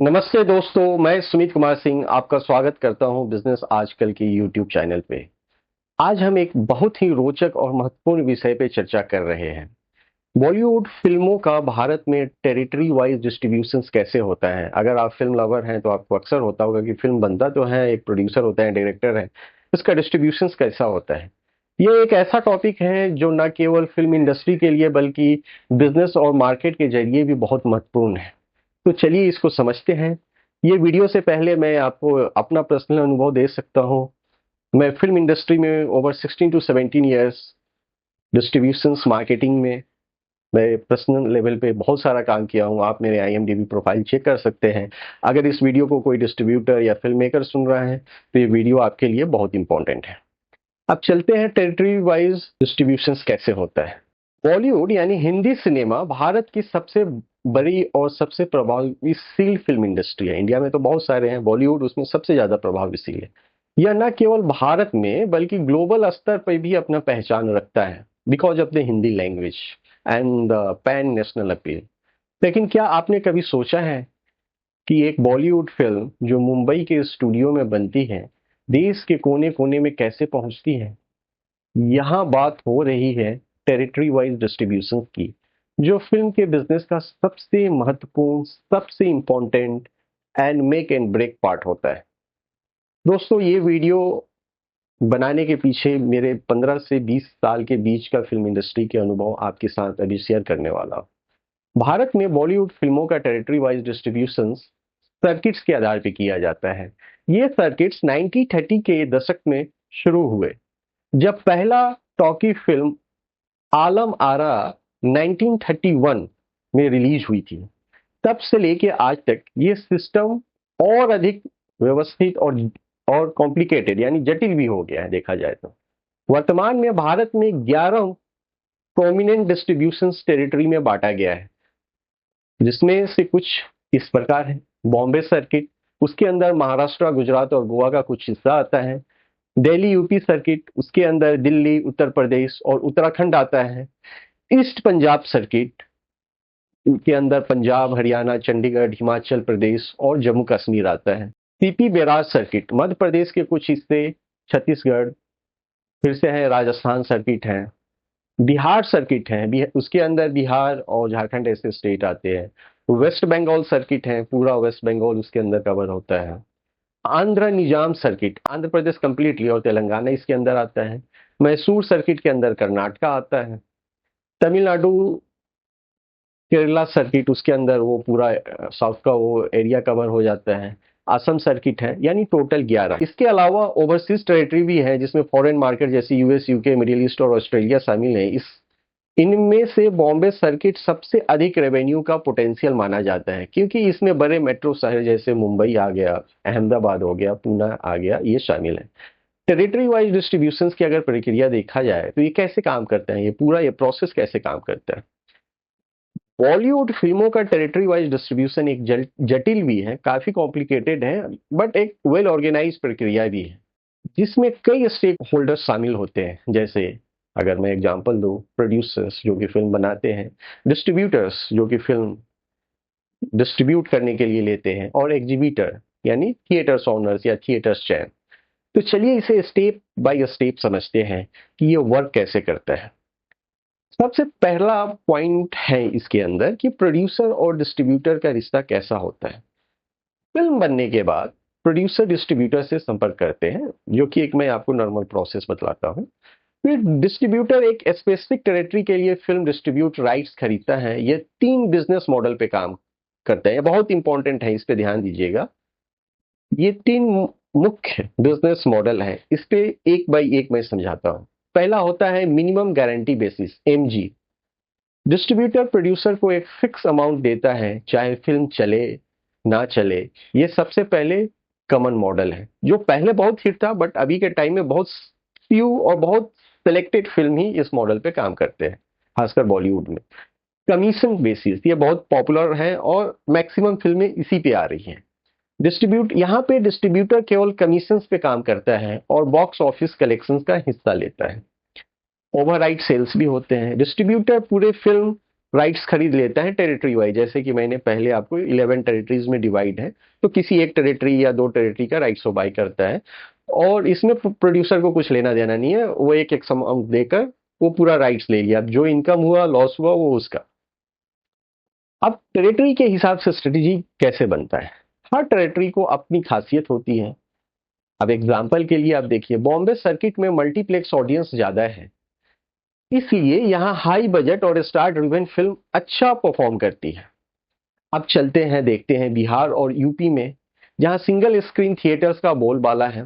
नमस्ते दोस्तों, मैं सुमित कुमार सिंह आपका स्वागत करता हूं बिजनेस आजकल के यूट्यूब चैनल पे। आज हम एक बहुत ही रोचक और महत्वपूर्ण विषय पे चर्चा कर रहे हैं। बॉलीवुड फिल्मों का भारत में टेरिटरी वाइज डिस्ट्रीब्यूशंस कैसे होता है। अगर आप फिल्म लवर हैं तो आपको अक्सर होता होगा कि फिल्म बनता तो है, एक प्रोड्यूसर होता है, डायरेक्टर है, इसका डिस्ट्रीब्यूशंस कैसा होता है। ये एक ऐसा टॉपिक है जो न केवल फिल्म इंडस्ट्री के लिए बल्कि बिजनेस और मार्केट के जरिए भी बहुत महत्वपूर्ण है। तो चलिए इसको समझते हैं। ये वीडियो से पहले मैं आपको अपना पर्सनल अनुभव दे सकता हूँ। मैं फिल्म इंडस्ट्री में over 16 to 17 years distributions marketing में मैं पर्सनल लेवल पे बहुत सारा काम किया हूँ। आप मेरे IMDb प्रोफाइल चेक कर सकते हैं। अगर इस वीडियो को कोई डिस्ट्रीब्यूटर या फिल्म मेकर सुन रहा है तो ये वीडियो आपके लिए बहुत इंपॉर्टेंट है। अब चलते हैं टेरिटरी वाइज डिस्ट्रीब्यूशंस कैसे होता है। बॉलीवुड यानी हिंदी सिनेमा भारत की सबसे बड़ी और सबसे प्रभावशील फिल्म इंडस्ट्री है। इंडिया में तो बहुत सारे हैं, बॉलीवुड उसमें सबसे ज्यादा प्रभावशील है। यह न केवल भारत में बल्कि ग्लोबल स्तर पर भी अपना पहचान रखता है because of the Hindi language and pan national appeal. लेकिन क्या आपने कभी सोचा है कि एक बॉलीवुड फिल्म जो मुंबई के स्टूडियो में बनती है देश के कोने कोने में कैसे पहुंचती है। यहाँ बात हो रही है टेरिटरी वाइज डिस्ट्रीब्यूशन की, जो फिल्म के बिजनेस का सबसे महत्वपूर्ण, सबसे important and make and break part होता है। दोस्तों, ये वीडियो बनाने के पीछे मेरे 15 से 20 साल के बीच का फिल्म इंडस्ट्री के अनुभव आपके साथ अभी शेयर करने वाला हूं। भारत में बॉलीवुड फिल्मों का टेरिटरी वाइज डिस्ट्रीब्यूशन सर्किट्स के आधार पर किया जाता है। ये सर्किट्स 1930 के दशक में शुरू हुए, जब पहला टॉकी फिल्म आलम आरा 1931 में रिलीज हुई थी। तब से लेके आज तक ये सिस्टम और अधिक व्यवस्थित और कॉम्प्लिकेटेड यानी जटिल भी हो गया है देखा जाए तो। वर्तमान में भारत में 11 प्रोमिनेंट डिस्ट्रीब्यूशन टेरिटरी में बांटा गया है, जिसमें से कुछ इस प्रकार है। बॉम्बे सर्किट, उसके अंदर महाराष्ट्र, गुजरात और गोवा का कुछ हिस्सा आता है। दिल्ली यूपी सर्किट, उसके अंदर दिल्ली, उत्तर प्रदेश और उत्तराखंड आता है। ईस्ट पंजाब सर्किट के अंदर पंजाब, हरियाणा, चंडीगढ़, हिमाचल प्रदेश और जम्मू कश्मीर आता है। CP barrage circuit, Madhya Pradesh के कुछ हिस्से, छत्तीसगढ़, फिर से है राजस्थान सर्किट है। बिहार सर्किट है, उसके अंदर बिहार और झारखंड ऐसे स्टेट आते हैं। वेस्ट बंगाल सर्किट है, पूरा वेस्ट बंगाल उसके अंदर कवर होता है। आंध्र निजाम सर्किट, आंध्र प्रदेश कंप्लीटली और तेलंगाना इसके अंदर आता है। मैसूर सर्किट के अंदर कर्नाटका आता है। तमिलनाडु केरला सर्किट, उसके अंदर वो पूरा साउथ का वो एरिया कवर हो जाता है। असम सर्किट है, यानी टोटल 11। इसके अलावा ओवरसीज टेरिटरी भी है, जिसमें फॉरेन मार्केट जैसे US, UK, मिडिल ईस्ट और ऑस्ट्रेलिया शामिल है। इनमें से बॉम्बे सर्किट सबसे अधिक रेवेन्यू का पोटेंशियल माना जाता है, क्योंकि इसमें बड़े मेट्रो शहर जैसे मुंबई आ गया, अहमदाबाद हो गया, पूना आ गया, ये शामिल है। टेरिटरी वाइज डिस्ट्रीब्यूशन की अगर प्रक्रिया देखा जाए तो ये कैसे काम करता है, ये प्रोसेस कैसे काम करता है। बॉलीवुड फिल्मों का टेरिटरी वाइज डिस्ट्रीब्यूशन एक जटिल भी है, काफी कॉम्प्लिकेटेड है, बट एक वेल ऑर्गेनाइज प्रक्रिया भी है, जिसमें कई स्टेक होल्डर्स शामिल होते हैं। जैसे अगर मैं एग्जांपल दूं, प्रोड्यूसर्स जो कि फिल्म बनाते हैं, डिस्ट्रीब्यूटर्स जो कि फिल्म डिस्ट्रीब्यूट करने के लिए लेते हैं, और एग्जीबिटर यानी थिएटर्स ओनर्स या थिएटर्स चैन। तो चलिए इसे स्टेप बाय स्टेप समझते हैं कि ये वर्क कैसे करता है। सबसे पहला पॉइंट है इसके अंदर कि प्रोड्यूसर और डिस्ट्रीब्यूटर का रिश्ता कैसा होता है। फिल्म बनने के बाद प्रोड्यूसर डिस्ट्रीब्यूटर से संपर्क करते हैं, जो कि एक मैं आपको नॉर्मल प्रोसेस बतलाता हूँ। फिर डिस्ट्रीब्यूटर एक स्पेसिफिक टेरिटरी के लिए फिल्म डिस्ट्रीब्यूट राइट्स खरीदता है। ये 3 बिजनेस मॉडल पे काम करता है, ये बहुत इंपॉर्टेंट है, इस पे ध्यान दीजिएगा। ये 3 मुख्य बिजनेस मॉडल है, इस पे एक बाय एक मैं समझाता हूँ। पहला होता है minimum guarantee basis, MG। Distributor producer को एक फिक्स अमाउंट देता है, चाहे फिल्म चले ना चले। ये सबसे पहले कॉमन मॉडल है, जो पहले बहुत हिट था, बट अभी के टाइम में बहुत फ्यू और बहुत सिलेक्टेड फिल्म ही इस मॉडल पे काम करते हैं, खासकर बॉलीवुड में। कमीशन बेसिस, ये बहुत पॉपुलर है और मैक्सिमम फिल्में इसी पे आ रही हैं। यहाँ पे डिस्ट्रीब्यूटर केवल कमीशन पे काम करता है और बॉक्स ऑफिस कलेक्शन का हिस्सा लेता है। ओवरराइट सेल्स भी होते हैं। डिस्ट्रीब्यूटर पूरे फिल्म राइट्स खरीद लेता है टेरिटरी वाइज, जैसे कि मैंने पहले आपको 11 टेरिटरीज में डिवाइड है, तो किसी एक टेरिटरी या दो टेरिटरी का राइट्स वो बाई करता है, और इसमें प्रोड्यूसर को कुछ लेना देना नहीं है, वो एक एक अमाउंट देकर वो पूरा राइट्स ले लिया, जो इनकम हुआ लॉस हुआ वो उसका। अब टेरिटरी के हिसाब से स्ट्रेटेजी कैसे बनता है, हर टेरिटरी को अपनी खासियत होती है। अब एग्जाम्पल के लिए आप देखिए, बॉम्बे सर्किट में मल्टीप्लेक्स ऑडियंस ज्यादा है, इसलिए यहाँ हाई बजट और स्टार ड्रिवन फिल्म अच्छा परफॉर्म करती है। अब चलते हैं देखते हैं बिहार और यूपी में, जहाँ सिंगल स्क्रीन थिएटर्स का बोलबाला है।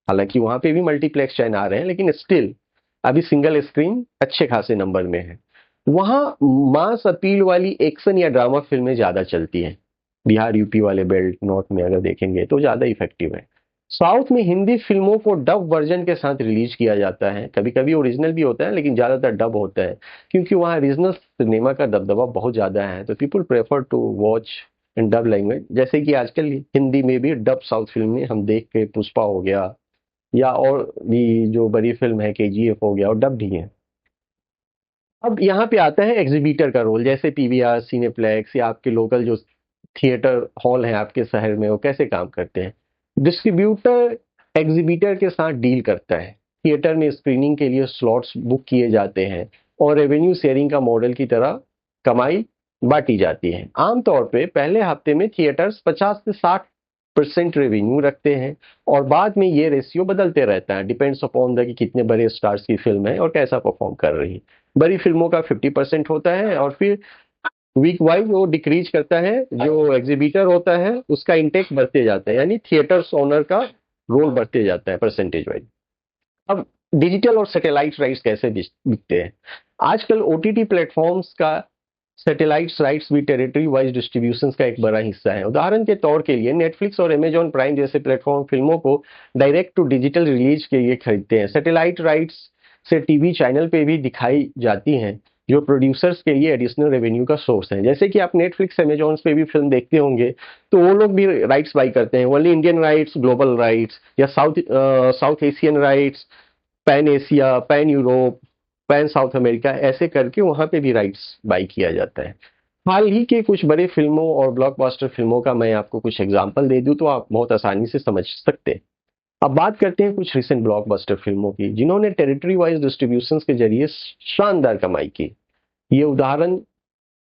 हालांकि वहां पे भी मल्टीप्लेक्स चैन आ रहे हैं, लेकिन स्टिल अभी सिंगल स्क्रीन अच्छे खासे नंबर में है। वहां मास अपील वाली एक्शन या ड्रामा फिल्में ज्यादा चलती हैं। बिहार यूपी वाले बेल्ट नॉर्थ में अगर देखेंगे तो ज्यादा इफेक्टिव है। साउथ में हिंदी फिल्मों को डब वर्जन के साथ रिलीज किया जाता है, कभी कभी ओरिजिनल भी होता है लेकिन ज्यादातर डब होता है, क्योंकि वहाँ रीजनल सिनेमा का दबदबा बहुत ज्यादा है, तो people prefer to watch in dub language. जैसे कि आजकल हिंदी में भी डब साउथ फिल्में हम देख के, पुष्पा हो गया या और भी जो बड़ी फिल्म है केजीएफ हो गया, और डब भी है। अब यहाँ पे आता है एग्जीबिटर का रोल, जैसे पीवीआर, सिनेप्लेक्स या आपके लोकल जो थिएटर हॉल है आपके शहर में, वो कैसे काम करते हैं। डिस्ट्रीब्यूटर एग्जीबिटर के साथ डील करता है, थिएटर में स्क्रीनिंग के लिए स्लॉट्स बुक किए जाते हैं और रेवेन्यू शेयरिंग का मॉडल की तरह कमाई बांटी जाती है। आमतौर पे पहले हफ्ते में थिएटर्स 50 से 60% रेवेन्यू रखते हैं, और बाद में ये रेशियो बदलते रहता है, डिपेंड्स अपॉन द कि कितने बड़े स्टार्स की फिल्म है और कैसा परफॉर्म कर रही है। बड़ी फिल्मों का 50% होता है, और फिर वीक वाइज वो डिक्रीज करता है, जो एग्जीबिटर होता है उसका इंटेक बढ़ते जाता है, यानी थिएटर्स ओनर का रोल बढ़ते जाता है परसेंटेज वाइज। अब डिजिटल और सैटेलाइट राइट्स कैसे बिकते हैं। आजकल ओटीटी प्लेटफॉर्म्स का सैटेलाइट राइट्स भी टेरिटरी वाइज डिस्ट्रीब्यूशन का एक बड़ा हिस्सा है। उदाहरण के तौर के लिए नेटफ्लिक्स और अमेजॉन प्राइम जैसे प्लेटफॉर्म फिल्मों को डायरेक्ट टू डिजिटल रिलीज के लिए खरीदते हैं। सैटेलाइट राइट्स से टीवी चैनल पे भी दिखाई जाती हैं, जो प्रोड्यूसर्स के लिए एडिशनल रेवेन्यू का सोर्स है। जैसे कि आप नेटफ्लिक्स अमेजॉन पे भी फिल्म देखते होंगे, तो वो लोग भी राइट्स बाई करते हैं, only Indian rights, global rights, या south Asian rights, pan Asia, pan Europe, pan south America, ऐसे करके वहां पे भी राइट्स बाई किया जाता है। हाल ही के कुछ बड़े फिल्मों और ब्लॉकबस्टर फिल्मों का मैं आपको कुछ एग्जांपल दे दूं तो आप बहुत आसानी से समझ सकते हैं। अब बात करते हैं कुछ रिसेंट ब्लॉकबस्टर फिल्मों की, जिन्होंने टेरिटरी वाइज डिस्ट्रीब्यूशन के जरिए शानदार कमाई की। ये उदाहरण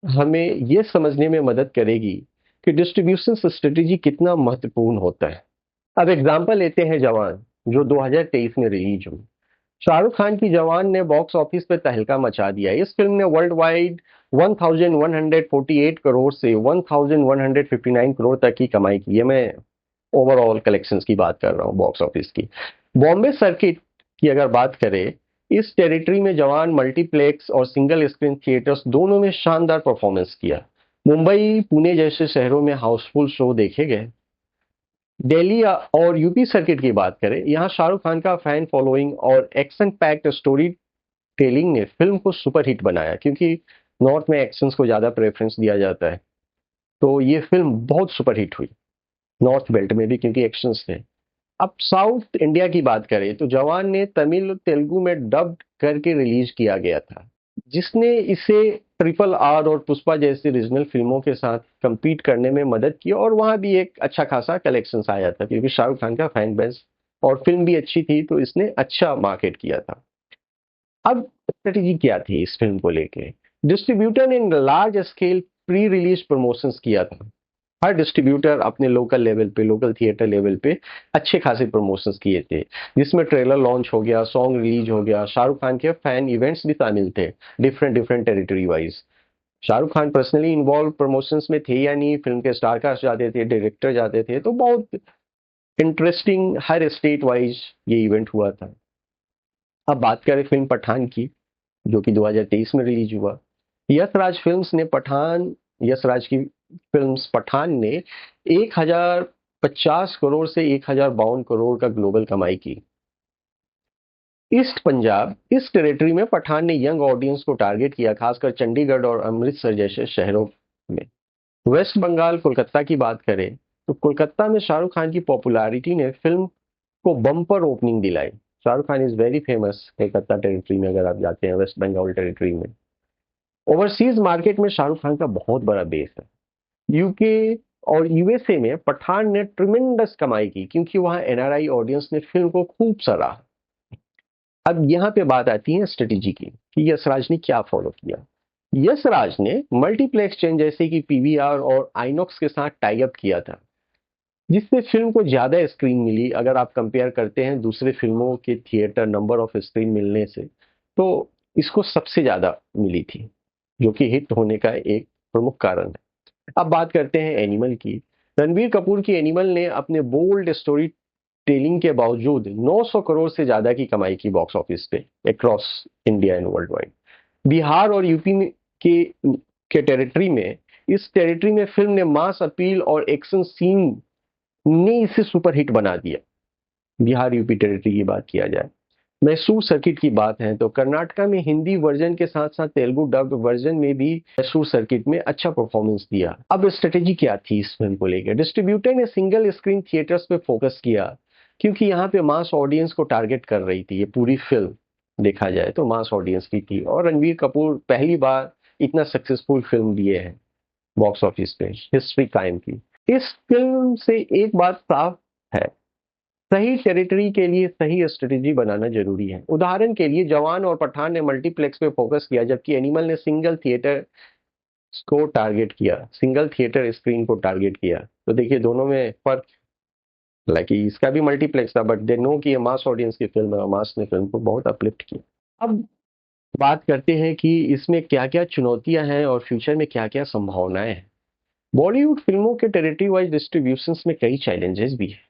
हमें ये समझने में मदद करेगी कि डिस्ट्रीब्यूशन स्ट्रेटेजी कितना महत्वपूर्ण होता है। अब एग्जांपल लेते हैं जवान, जो 2023 में रिलीज हुई। शाहरुख खान की जवान ने बॉक्स ऑफिस पे तहलका मचा दिया। इस फिल्म ने वर्ल्ड वाइड 1148 करोड़ से 1159 करोड़ तक की कमाई की है। मैं ओवरऑल कलेक्शंस की बात कर रहा हूँ, बॉक्स ऑफिस की। बॉम्बे सर्किट की अगर बात करें, इस टेरिटरी में जवान मल्टीप्लेक्स और सिंगल स्क्रीन थिएटर्स दोनों में शानदार परफॉर्मेंस किया। मुंबई, पुणे जैसे शहरों में हाउसफुल शो देखे गए। दिल्ली और यूपी सर्किट की बात करें, यहाँ शाहरुख खान का फैन फॉलोइंग और एक्शन पैक्ड स्टोरी टेलिंग ने फिल्म को सुपरहिट बनाया, क्योंकि नॉर्थ में एक्शंस को ज्यादा प्रेफरेंस दिया जाता है, तो ये फिल्म बहुत सुपरहिट हुई नॉर्थ बेल्ट में भी, क्योंकि एक्शंस थे। अब साउथ इंडिया की बात करें तो जवान ने तमिल तेलुगु में डब्ड करके रिलीज किया गया था, जिसने इसे ट्रिपल आर और पुष्पा जैसी रीजनल फिल्मों के साथ compete करने में मदद की, और वहां भी एक अच्छा खासा कलेक्शन आया था, क्योंकि शाहरुख खान का फैन बेस और फिल्म भी अच्छी थी, तो इसने अच्छा मार्केट किया था। अब स्ट्रेटेजी क्या थी इस फिल्म को लेके। डिस्ट्रीब्यूटर ने large scale pre release promotions किया था। हर डिस्ट्रीब्यूटर अपने लोकल लेवल पे, लोकल थिएटर लेवल पे अच्छे खासे प्रमोशंस किए थे, जिसमें ट्रेलर लॉन्च हो गया, सॉन्ग रिलीज हो गया, शाहरुख खान के फैन इवेंट्स भी शामिल थे, different different territory wise. Shahrukh Khan personally involve promotions में थे या नहीं, फिल्म के स्टार कास्ट जाते थे, डायरेक्टर जाते थे, तो बहुत इंटरेस्टिंग हर स्टेट वाइज ये इवेंट हुआ था। अब बात करें फिल्म पठान की, जो कि 2023 में रिलीज हुआ। यशराज की फिल्म्स पठान ने 1050 करोड़ से 1052 करोड़ का ग्लोबल कमाई की। ईस्ट पंजाब, इस टेरिटरी में पठान ने यंग ऑडियंस को टारगेट किया, खासकर चंडीगढ़ और अमृतसर जैसे शहरों में। वेस्ट बंगाल, कोलकाता की बात करें तो कोलकाता में शाहरुख खान की पॉपुलैरिटी ने फिल्म को बम्पर ओपनिंग दिलाई। Shahrukh Khan is very famous Kolkata territory में, अगर आप जाते हैं वेस्ट बंगाल टेरिटरी में। ओवरसीज मार्केट में शाहरुख खान का बहुत बड़ा बेस है। यूके और यूएसए में पठान ने ट्रिमेंडस कमाई की क्योंकि वहां एनआरआई ऑडियंस ने फिल्म को खूब सराहा। अब यहाँ पे बात आती है स्ट्रेटेजी की कि यशराज ने क्या फॉलो किया। यशराज ने मल्टीप्लेक्स चेन जैसे कि पीवीआर और आइनॉक्स के साथ टाई अप किया था, जिससे फिल्म को ज्यादा स्क्रीन मिली। अगर आप कंपेयर करते हैं दूसरे फिल्मों के थिएटर नंबर ऑफ स्क्रीन मिलने से, तो इसको सबसे ज्यादा मिली थी, जो कि हिट होने का एक प्रमुख कारण है। अब बात करते हैं एनिमल की। रणबीर कपूर की एनिमल ने अपने बोल्ड स्टोरी टेलिंग के बावजूद 900 करोड़ से ज्यादा की कमाई की बॉक्स ऑफिस पे across India and world wide. Bihar और यूपी के टेरिटरी में, इस टेरिटरी में फिल्म ने मास अपील और एक्शन सीन ने इसे सुपर हिट बना दिया। बिहार यूपी टेरिटरी की बात किया जाए, मैसूर सर्किट की बात है, तो कर्नाटका में हिंदी वर्जन के साथ साथ तेलुगु डब्ड वर्जन में भी मैसूर सर्किट में अच्छा परफॉर्मेंस दिया। अब स्ट्रेटेजी क्या थी इस फिल्म को लेकर? डिस्ट्रीब्यूटर ने सिंगल स्क्रीन थिएटर्स पे फोकस किया क्योंकि यहाँ पे मास ऑडियंस को टारगेट कर रही थी। ये पूरी फिल्म देखा जाए तो मास ऑडियंस की थी, और रणबीर कपूर पहली बार इतना सक्सेसफुल फिल्म दिए हैं बॉक्स ऑफिस पे, हिस्ट्री कायम की। इस फिल्म से एक बात साफ है, सही टेरिटरी के लिए सही स्ट्रेटेजी बनाना जरूरी है। उदाहरण के लिए जवान और पठान ने मल्टीप्लेक्स पे फोकस किया, जबकि एनिमल ने सिंगल थिएटर को टारगेट किया, सिंगल थिएटर स्क्रीन को टारगेट किया। तो देखिए दोनों में फर्क, हालांकि इसका भी मल्टीप्लेक्स था, बट दे नो कि ये मास ऑडियंस की फिल्म है और मास ने फिल्म को बहुत अपलिफ्ट किया। अब बात करते हैं कि इसमें क्या क्या चुनौतियां हैं और फ्यूचर में क्या क्या संभावनाएं हैं। बॉलीवुड फिल्मों के टेरिटरी वाइज डिस्ट्रीब्यूशन में कई चैलेंजेस भी है।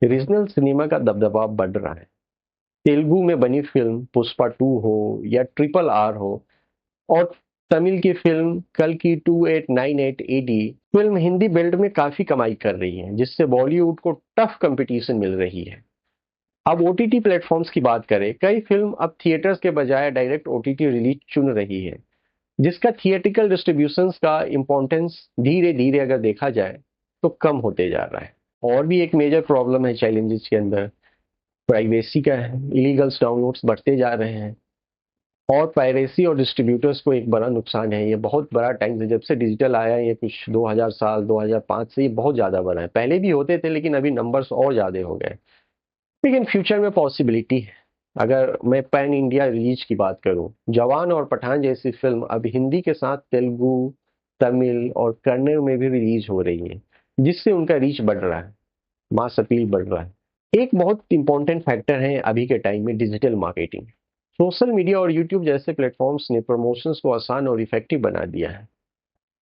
रीजनल सिनेमा का दबदबा बढ़ रहा है। तेलुगु में बनी फिल्म पुष्पा 2 हो या ट्रिपल आर हो, और तमिल की फिल्म कल की 2898 एडी फिल्म हिंदी बेल्ट में काफी कमाई कर रही है, जिससे बॉलीवुड को टफ कंपटीशन मिल रही है। अब ओटीटी प्लेटफॉर्म्स की बात करें, कई फिल्म अब थिएटर्स के बजाय डायरेक्ट ओटीटी रिलीज चुन रही है, जिसका थिएटिकल डिस्ट्रीब्यूशन का इम्पोर्टेंस धीरे धीरे अगर देखा जाए तो कम होते जा रहा है। और भी एक मेजर प्रॉब्लम है चैलेंजेस के अंदर, प्राइवेसी का है। इलीगल्स डाउनलोड्स बढ़ते जा रहे हैं, और पायरेसी और डिस्ट्रीब्यूटर्स को एक बड़ा नुकसान है। ये बहुत बड़ा टाइम से, जब से डिजिटल आया है, ये कुछ 2000 साल 2005 से ये बहुत ज़्यादा बढ़ा है। पहले भी होते थे लेकिन अभी नंबर्स और ज़्यादा हो गए। लेकिन फ्यूचर में पॉसिबिलिटी है। अगर मैं पैन इंडिया रिलीज की बात करूं, जवान और पठान जैसी फिल्म अब हिंदी के साथ तेलुगु, तमिल और कन्नड़ में भी रिलीज हो रही है, जिससे उनका रीच बढ़ रहा है, मास अपील बढ़ रहा है। एक बहुत इंपॉर्टेंट फैक्टर है अभी के टाइम में डिजिटल मार्केटिंग। सोशल मीडिया और यूट्यूब जैसे प्लेटफॉर्म्स ने प्रमोशंस को आसान और इफेक्टिव बना दिया है।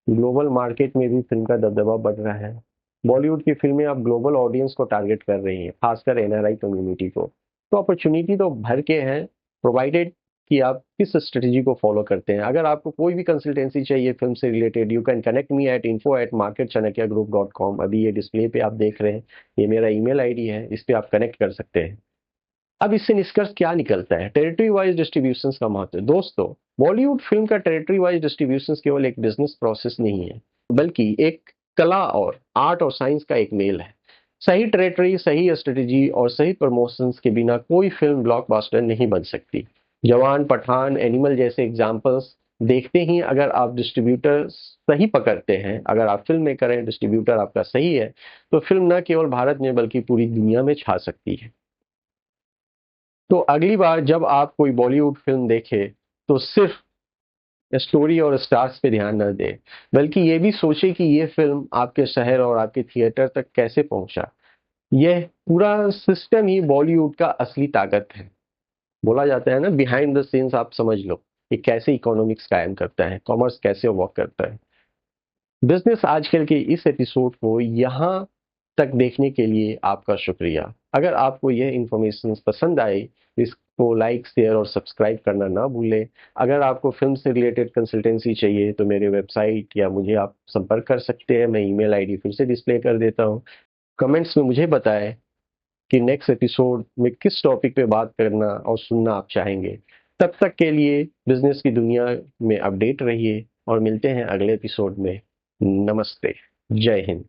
ग्लोबल मार्केट में भी फिल्म का दबदबा बढ़ रहा है। बॉलीवुड की फिल्में अब ग्लोबल ऑडियंस को टारगेट कर रही हैं, खासकर एनआरआई कम्युनिटी को। तो अपॉर्चुनिटी तो भर के हैं, प्रोवाइडेड कि आप किस स्ट्रेटजी को फॉलो करते हैं। अगर आपको कोई भी कंसल्टेंसी चाहिए फिल्म से related, you can connect me at info@marketchanakya.group.com। अभी ये डिस्प्ले पे आप देख रहे हैं, ये मेरा ईमेल आईडी है, इस पे आप कनेक्ट कर सकते हैं। अब इससे निष्कर्ष क्या निकलता है? टेरिटरी वाइज डिस्ट्रीब्यूशन का महत्व। दोस्तों, बॉलीवुड फिल्म का टेरिटरी वाइज डिस्ट्रीब्यूशन केवल एक बिजनेस प्रोसेस नहीं है, बल्कि एक कला और आर्ट और साइंस का एक मेल है। सही टेरिटरी, सही स्ट्रेटेजी और सही प्रमोशंस के बिना कोई फिल्म ब्लॉकबस्टर नहीं बन सकती। जवान, पठान, एनिमल जैसे एग्जांपल्स देखते ही अगर आप डिस्ट्रीब्यूटर सही पकड़ते हैं, अगर आप फिल्म मेकर हैं, डिस्ट्रीब्यूटर आपका सही है, तो फिल्म न केवल भारत में बल्कि पूरी दुनिया में छा सकती है। तो अगली बार जब आप कोई बॉलीवुड फिल्म देखें, तो सिर्फ स्टोरी और स्टार्स पे ध्यान न दें, बल्कि ये भी सोचें कि ये फिल्म आपके शहर और आपके थिएटर तक कैसे पहुंचा। यह पूरा सिस्टम ही बॉलीवुड का असली ताकत है। बोला जाता है ना, बिहाइंड द सीन्स आप समझ लो कि कैसे इकोनॉमिक्स कायम करता है, कॉमर्स कैसे वर्क करता है। बिजनेस आजकल के इस एपिसोड को यहाँ तक देखने के लिए आपका शुक्रिया। अगर आपको यह इंफॉर्मेशन पसंद आई, इसको लाइक, शेयर और सब्सक्राइब करना ना भूलें। अगर आपको फिल्म से रिलेटेड कंसल्टेंसी चाहिए तो मेरे वेबसाइट या मुझे आप संपर्क कर सकते हैं। मैं ईमेल आईडी फिर से डिस्प्ले कर देता हूँ। कमेंट्स में मुझे बताएं कि नेक्स्ट एपिसोड में किस टॉपिक पे बात करना और सुनना आप चाहेंगे। तब तक के लिए बिजनेस की दुनिया में अपडेट रहिए और मिलते हैं अगले एपिसोड में। नमस्ते, जय हिंद।